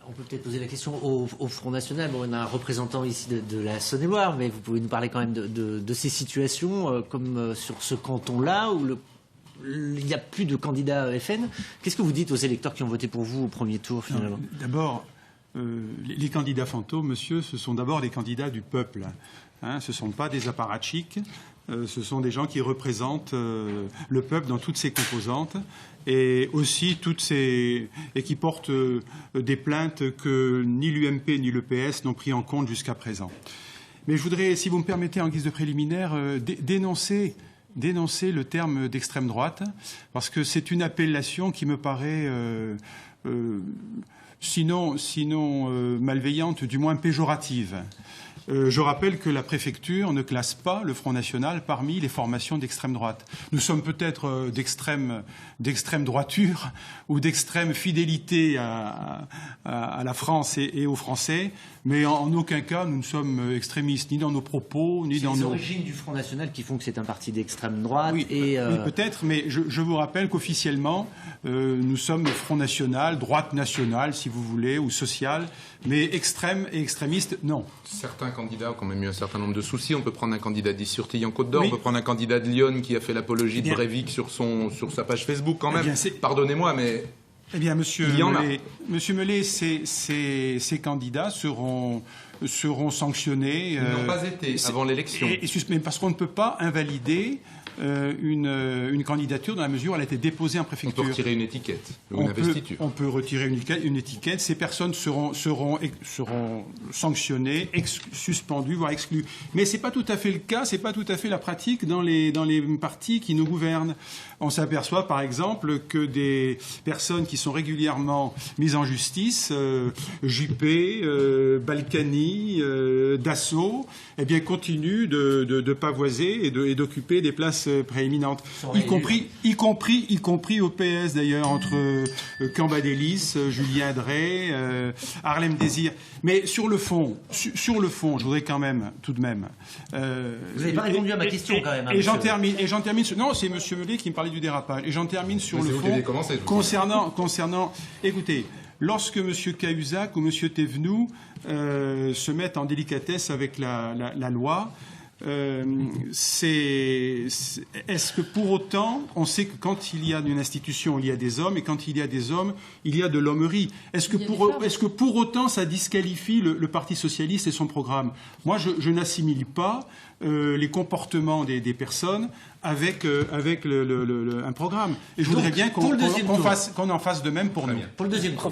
On peut peut-être poser la question au Front National. Bon, on a un représentant ici de la Saône-et-Loire, mais vous pouvez nous parler quand même de ces situations, comme sur ce canton-là, où il n'y a plus de candidats FN. Qu'est-ce que vous dites aux électeurs qui ont voté pour vous au premier tour, finalement? D'abord, les candidats fantômes, monsieur, ce sont d'abord les candidats du peuple. Hein, ce ne sont pas des apparatchiks. Ce sont des gens qui représentent le peuple dans toutes ses composantes et aussi et qui portent des plaintes que ni l'UMP ni le PS n'ont pris en compte jusqu'à présent. Mais je voudrais, si vous me permettez, en guise de préliminaire, dénoncer le terme d'extrême droite, parce que c'est une appellation qui me paraît sinon malveillante, du moins péjorative. Je rappelle que la préfecture ne classe pas le Front National parmi les formations d'extrême droite. Nous sommes peut-être d'extrême droiture ou d'extrême fidélité à la France et aux Français, mais en aucun cas nous ne sommes extrémistes, ni dans nos propos, ni dans nos... C'est les origines du Front National qui font que c'est un parti d'extrême droite. Oui, oui peut-être, mais je vous rappelle qu'officiellement, nous sommes Front National, droite nationale, si vous voulez, ou sociale, mais extrême et extrémiste, non. Certains candidats ont quand même eu un certain nombre de soucis. On peut prendre un candidat d'Is-sur-Tille en Côte d'Or, oui. On peut prendre un candidat de Lyon qui a fait l'apologie de Breivik sur sa page Facebook quand même. Pardonnez-moi, mais... Eh bien, Monsieur Mellet, ces candidats seront sanctionnés. Ils n'ont pas été avant l'élection. Mais parce qu'on ne peut pas invalider une candidature dans la mesure où elle a été déposée en préfecture. On peut retirer une étiquette ou une investiture. On peut retirer une étiquette. Ces personnes seront sanctionnées, suspendues, voire exclues. Mais c'est pas tout à fait le cas, c'est pas tout à fait la pratique dans les partis qui nous gouvernent. On s'aperçoit par exemple que des personnes qui sont régulièrement mises en justice, Juppé, Balkany, Dassault, eh bien continuent de pavoiser et d'occuper des places prééminentes, y compris au PS d'ailleurs, entre Cambadélis, Julien Drey, Harlem Désir. Mais sur le fond, je voudrais quand même, tout de même. Vous n'avez pas répondu à ma question quand même. Et j'en termine. Non, c'est Monsieur Mellet qui me parlait du dérapage. Et j'en termine sur le fond concernant. Écoutez. Lorsque M. Cahuzac ou M. Thévenoud se mettent en délicatesse avec la loi, est-ce que pour autant, on sait que quand il y a une institution, il y a des hommes, et quand il y a des hommes, il y a de l'hommerie. Est-ce que pour autant, ça disqualifie le Parti socialiste et son programme? Moi, je n'assimile pas les comportements des personnes avec un programme. Et je voudrais bien qu'on en fasse de même pour nous. Pour le deuxième tour.